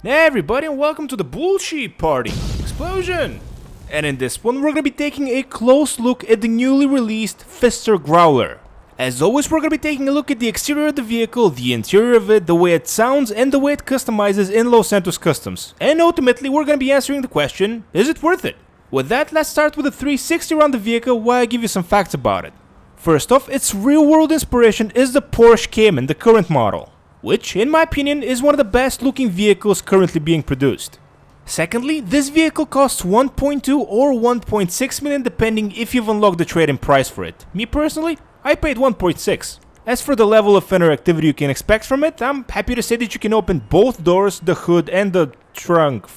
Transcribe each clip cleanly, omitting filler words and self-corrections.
Hey everybody, and welcome to the BullSheepParty explosion! And in this one we're gonna be taking a close look at the newly released Pfister Growler. As always, we're gonna be taking a look at the exterior of the vehicle, the interior of it, the way it sounds, and the way it customizes in Los Santos Customs. And ultimately we're gonna be answering the question, is it worth it? With that, let's start with a 360 around the vehicle while I give you some facts about it. First off, its real-world inspiration is the Porsche Cayman, the current model, which, in my opinion, is one of the best looking vehicles currently being produced. Secondly, this vehicle costs 1.2 or 1.6 million depending if you've unlocked the trade-in price for it. Me personally, I paid 1.6. As for the level of Fender activity you can expect from it, I'm happy to say that you can open both doors, the hood and the trunk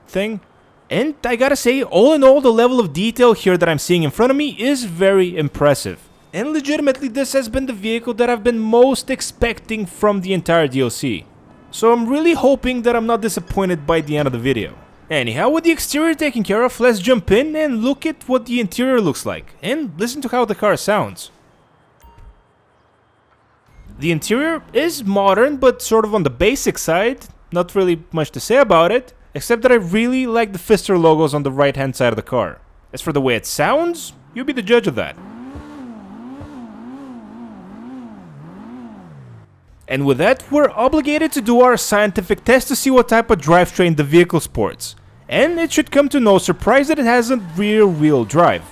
thing. And I gotta say, all in all, the level of detail here that I'm seeing in front of me is very impressive. And legitimately, this has been the vehicle that I've been most expecting from the entire DLC. So I'm really hoping that I'm not disappointed by the end of the video. Anyhow, with the exterior taken care of, let's jump in and look at what the interior looks like, and listen to how the car sounds. The interior is modern, but sort of on the basic side. Not really much to say about it, except that I really like the Pfister logos on the right hand side of the car. As for the way it sounds, you'll be the judge of that. And with that, we're obligated to do our scientific test to see what type of drivetrain the vehicle sports. And it should come to no surprise that it has a rear-wheel drive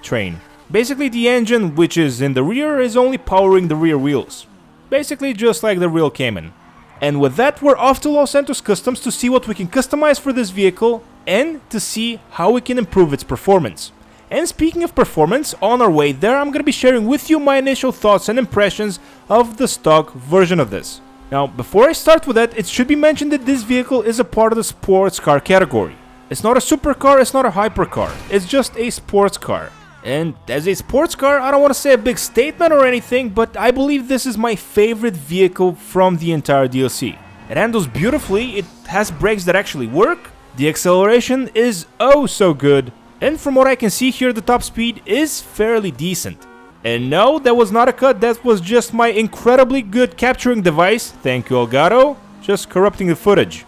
train. Basically, the engine, which is in the rear, is only powering the rear wheels. Basically just like the real Cayman. And with that, we're off to Los Santos Customs to see what we can customize for this vehicle and to see how we can improve its performance. And speaking of performance, on our way there I'm going to be sharing with you my initial thoughts and impressions of the stock version of this. Now, before I start with that, it should be mentioned that this vehicle is a part of the sports car category. It's not a supercar, it's not a hypercar, it's just a sports car. And as a sports car, I don't want to say a big statement or anything, but I believe this is my favorite vehicle from the entire DLC. It handles beautifully, it has brakes that actually work, the acceleration is oh so good, and from what I can see here, the top speed is fairly decent. And no, that was not a cut, that was just my incredibly good capturing device, thank you Elgato, just corrupting the footage.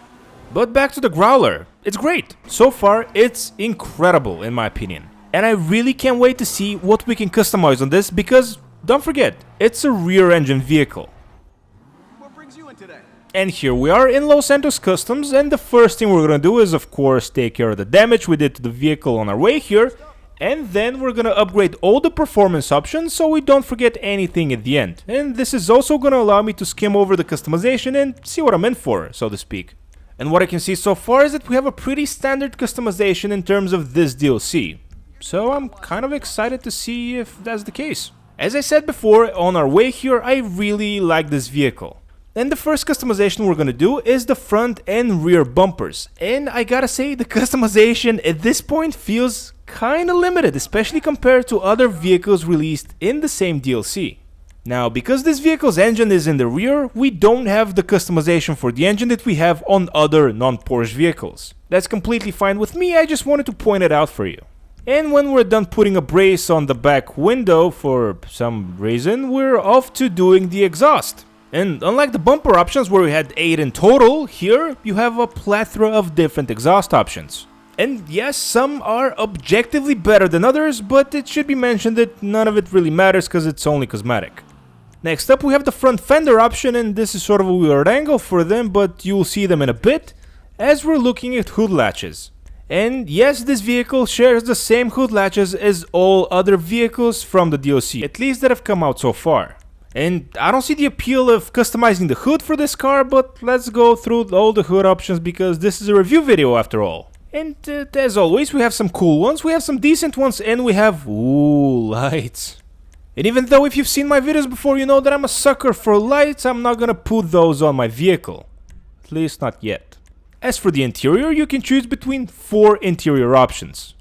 But back to the Growler, it's great. So far, it's incredible in my opinion. And I really can't wait to see what we can customize on this because, don't forget, it's a rear engine vehicle. What brings you in today? And here we are in Los Santos Customs, and the first thing we're gonna do is of course take care of the damage we did to the vehicle on our way here, and then we're gonna upgrade all the performance options so we don't forget anything at the end. And this is also gonna allow me to skim over the customization and see what I'm in for, so to speak. And what I can see so far is that we have a pretty standard customization in terms of this DLC. So I'm kind of excited to see if that's the case. As I said before, on our way here, I really like this vehicle. And the first customization we're gonna do is the front and rear bumpers. And I gotta say, the customization at this point feels kinda limited, especially compared to other vehicles released in the same DLC. Now, because this vehicle's engine is in the rear, we don't have the customization for the engine that we have on other non-Porsche vehicles. That's completely fine with me, I just wanted to point it out for you. And when we're done putting a brace on the back window for some reason, we're off to doing the exhaust. And unlike the bumper options where we had 8 in total, here you have a plethora of different exhaust options. And yes, some are objectively better than others, but it should be mentioned that none of it really matters because it's only cosmetic. Next up we have the front fender option, and this is sort of a weird angle for them, but you'll see them in a bit, as we're looking at hood latches. And yes, this vehicle shares the same hood latches as all other vehicles from the DLC, at least that have come out so far. And I don't see the appeal of customizing the hood for this car, but let's go through all the hood options because this is a review video after all. And as always, we have some cool ones, we have some decent ones, and we have, ooh, lights. And even though if you've seen my videos before, you know that I'm a sucker for lights, I'm not gonna put those on my vehicle. At least not yet. As for the interior, you can choose between 4 interior options.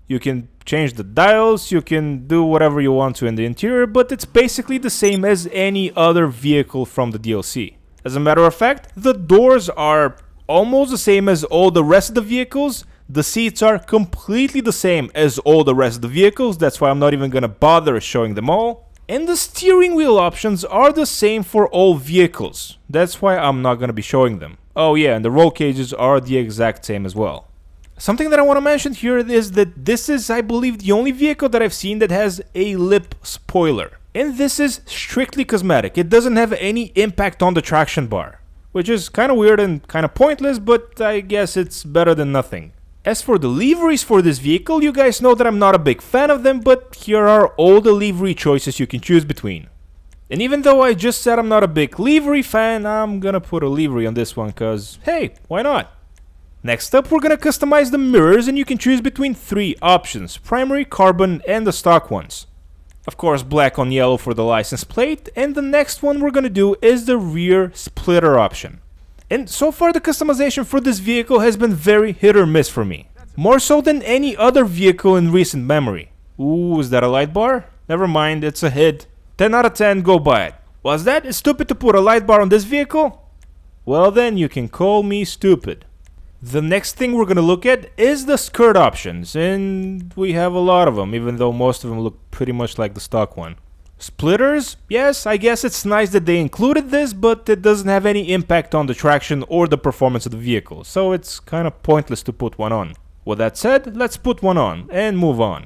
You can change the dials, you can do whatever you want to in the interior, but it's basically the same as any other vehicle from the DLC. As a matter of fact, the doors are almost the same as all the rest of the vehicles, the seats are completely the same as all the rest of the vehicles, that's why I'm not even gonna bother showing them all. And the steering wheel options are the same for all vehicles, that's why I'm not gonna be showing them. Oh yeah, and the roll cages are the exact same as well. Something that I want to mention here is that this is, I believe, the only vehicle that I've seen that has a lip spoiler. And this is strictly cosmetic. It doesn't have any impact on the traction bar, which is kind of weird and kind of pointless, but I guess it's better than nothing. As for the liveries for this vehicle, you guys know that I'm not a big fan of them, but here are all the livery choices you can choose between. And even though I just said I'm not a big livery fan, I'm gonna put a livery on this one, cause hey, why not? Next up, we're gonna customize the mirrors, and you can choose between 3 options: primary, carbon, and the stock ones. Of course, black on yellow for the license plate, and the next one we're gonna do is the rear splitter option. And so far the customization for this vehicle has been very hit or miss for me. More so than any other vehicle in recent memory. Ooh, is that a light bar? Never mind, it's a hit. 10 out of 10, go buy it. Was that stupid to put a light bar on this vehicle? Well then, you can call me stupid. The next thing we're gonna look at is the skirt options, and we have a lot of them, even though most of them look pretty much like the stock one. Splitters, yes, I guess it's nice that they included this, but it doesn't have any impact on the traction or the performance of the vehicle, so it's kind of pointless to put one on. With that said, let's put one on and move on.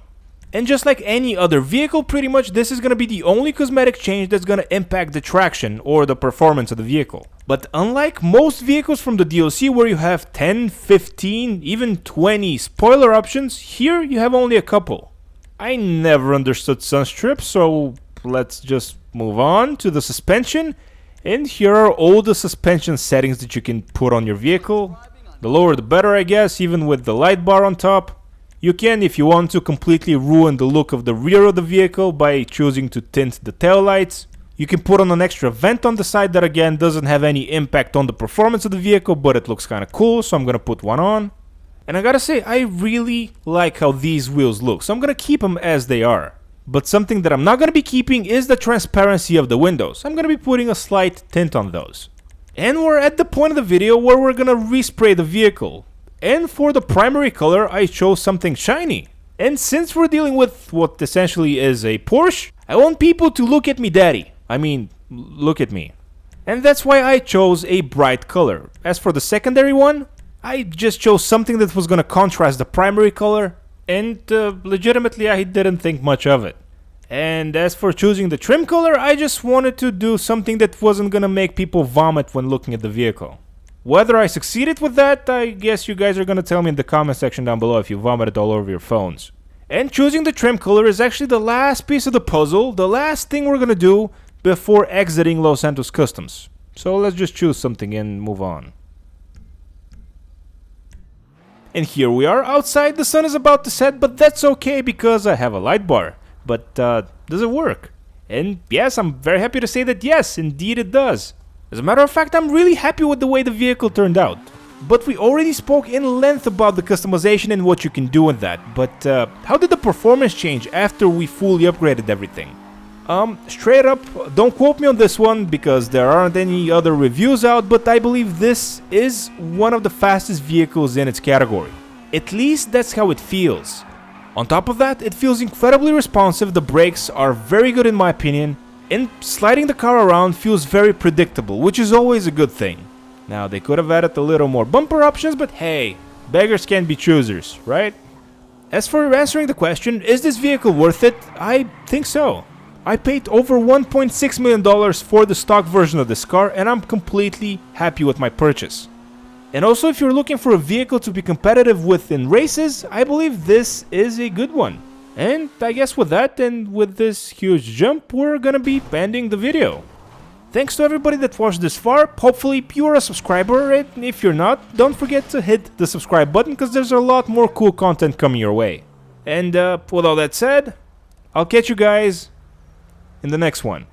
And just like any other vehicle, pretty much this is gonna be the only cosmetic change that's gonna impact the traction or the performance of the vehicle. But unlike most vehicles from the DLC where you have 10, 15, even 20 spoiler options, here you have only a couple. I never understood sun strips, so let's just move on to the suspension. And here are all the suspension settings that you can put on your vehicle. The lower the better, I guess, even with the light bar on top. You can, if you want to, completely ruin the look of the rear of the vehicle by choosing to tint the taillights. You can put on an extra vent on the side that again doesn't have any impact on the performance of the vehicle, but it looks kind of cool, so I'm gonna put one on. And I gotta say, I really like how these wheels look, so I'm gonna keep them as they are. But something that I'm not gonna be keeping is the transparency of the windows. I'm gonna be putting a slight tint on those. And we're at the point of the video where we're gonna respray the vehicle. And for the primary color, I chose something shiny. And since we're dealing with what essentially is a Porsche, I want people to look at me daddy. I mean, look at me. And that's why I chose a bright color. As for the secondary one, I just chose something that was gonna contrast the primary color, and legitimately I didn't think much of it. And as for choosing the trim color, I just wanted to do something that wasn't gonna make people vomit when looking at the vehicle. Whether I succeeded with that, I guess you guys are gonna tell me in the comment section down below if you vomited all over your phones. And choosing the trim color is actually the last piece of the puzzle, the last thing we're gonna do before exiting Los Santos Customs. So let's just choose something and move on. And here we are outside. The sun is about to set, but that's okay because I have a light bar. But does it work? And yes, I'm very happy to say that yes, indeed it does. As a matter of fact, I'm really happy with the way the vehicle turned out. But we already spoke in length about the customization and what you can do with that. But how did the performance change after we fully upgraded everything? Straight up, don't quote me on this one because there aren't any other reviews out, but I believe this is one of the fastest vehicles in its category. At least that's how it feels. On top of that, it feels incredibly responsive, the brakes are very good in my opinion, and sliding the car around feels very predictable, which is always a good thing. Now, they could have added a little more bumper options, but hey, beggars can't be choosers, right? As for answering the question, is this vehicle worth it? I think so. I paid over $1.6 million for the stock version of this car, and I'm completely happy with my purchase. And also, if you're looking for a vehicle to be competitive with in races, I believe this is a good one. And I guess with that and with this huge jump, we're gonna be ending the video. Thanks to everybody that watched this far. Hopefully you're a subscriber, and if you're not, don't forget to hit the subscribe button because there's a lot more cool content coming your way. And with all that said, I'll catch you guys in the next one.